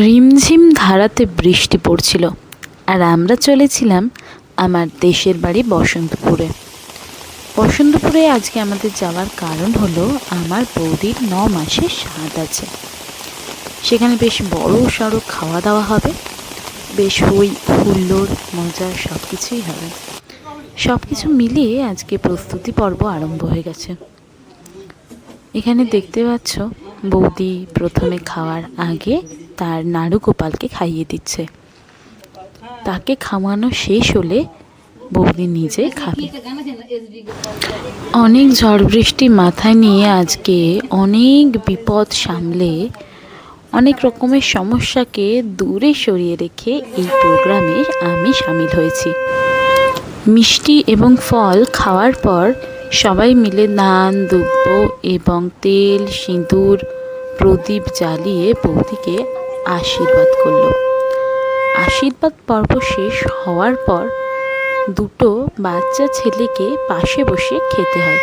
রিমঝিম ধারাতে বৃষ্টি পড়ছিল আর আমরা চলেছিলাম আমার দেশের বাড়ি বসন্তপুরে। বসন্তপুরে আজকে আমাদের যাওয়ার কারণ হলো আমার বৌদির 9 মাসের স্বাদ আছে। সেখানে বেশ বড় সড়ো খাওয়া দাওয়া হবে, বেশ হই হুল্লোড় মজা সব কিছুই হবে। সব কিছু মিলিয়ে আজকে প্রস্তুতি পর্ব আরম্ভ হয়ে গেছে। এখানে দেখতে পাচ্ছ বৌদি প্রথমে খাওয়ার আগে তার নাড়ু গোপালকে খাইয়ে দিচ্ছে। তাকে খাওয়ানো শেষ হলে বৌদি নিজে খাবে। অনেক ঝড় বৃষ্টি মাথায় নিয়ে আজকে অনেক বিপদ সামলে অনেক রকমের সমস্যাকে দূরে সরিয়ে রেখে এই প্রোগ্রামে আমি সামিল হয়েছি। মিষ্টি এবং ফল খাওয়ার পর সবাই মিলে দান দুব্য এবং তেল সিঁদুর প্রদীপ জ্বালিয়ে বৌদিকে আশীর্বাদ করলো। আশীর্বাদ পর্ব শেষ হওয়ার পর দুটো বাচ্চা ছেলেকে পাশে বসে খেতে হয়।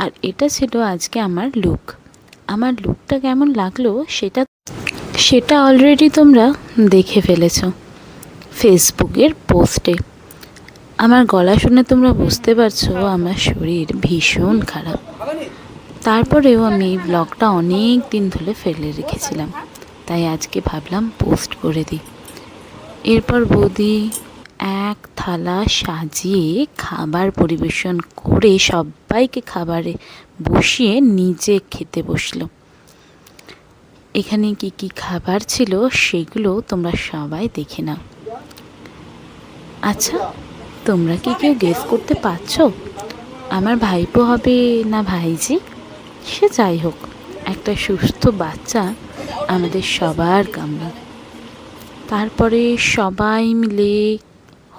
আর এটা ছিল আজকে আমার লুক। আমার লুকটা কেমন লাগলো সেটা অলরেডি তোমরা দেখে ফেলেছো ফেসবুকের পোস্টে। আমার গলা শুনে তোমরা বুঝতে পারছো আমার শরীর ভীষণ খারাপ। তারপরেও আমি এই ব্লগটা অনেক দিন ধরে ফেলে রেখেছিলাম, তাই আজকে ভাবলাম পোস্ট করে দিই। এরপর বৌদি এক থালা সাজিয়ে খাবার পরিবেশন করে সবাইকে খাবারে বসিয়ে নিজে খেতে বসলো। এখানে কি কি খাবার ছিল সেগুলো তোমরা সবাই দেখে নাও। আচ্ছা, তোমরা কি কেউ গেস করতে পারছো আমার ভাইপো হবে না ভাইজি? সে যাই হোক, একটা সুস্থ বাচ্চা আমাদের সবার কাম্য। তারপরে সবাই মিলে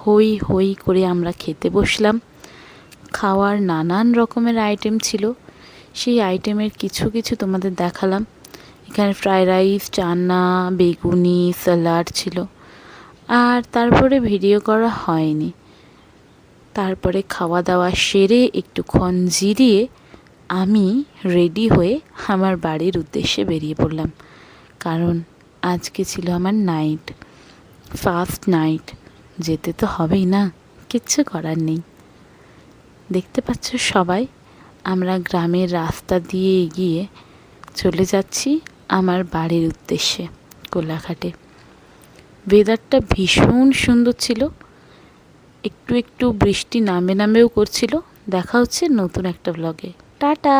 হই হই করে আমরা খেতে বসলাম। খাওয়ার নানান রকমের আইটেম ছিল, সেই আইটেমের কিছু কিছু তোমাদের দেখালাম। এখানে ফ্রাইড রাইস, চানা, বেগুনি, স্যালাড ছিল। আর তারপরে ভিডিও করা হয়নি। তারপরে খাওয়া দাওয়া সেরে একটুক্ষণ জিরিয়ে আমি রেডি হয়ে আমার বাড়ির উদ্দেশ্যে বেরিয়ে পড়লাম, কারণ আজকে ছিল আমার নাইট, ফার্স্ট নাইট। যেতে তো হবেই না, কিচ্ছু করার নেই। দেখতে পাচ্ছ সবাই আমরা গ্রামের রাস্তা দিয়ে এগিয়ে চলে যাচ্ছি আমার বাড়ির উদ্দেশ্যে কোলাঘাটে। ওয়েদারটা ভীষণ সুন্দর ছিল, একটু একটু বৃষ্টি নামেও করছিল। দেখা হচ্ছে নতুন একটা ব্লগে। টাটা।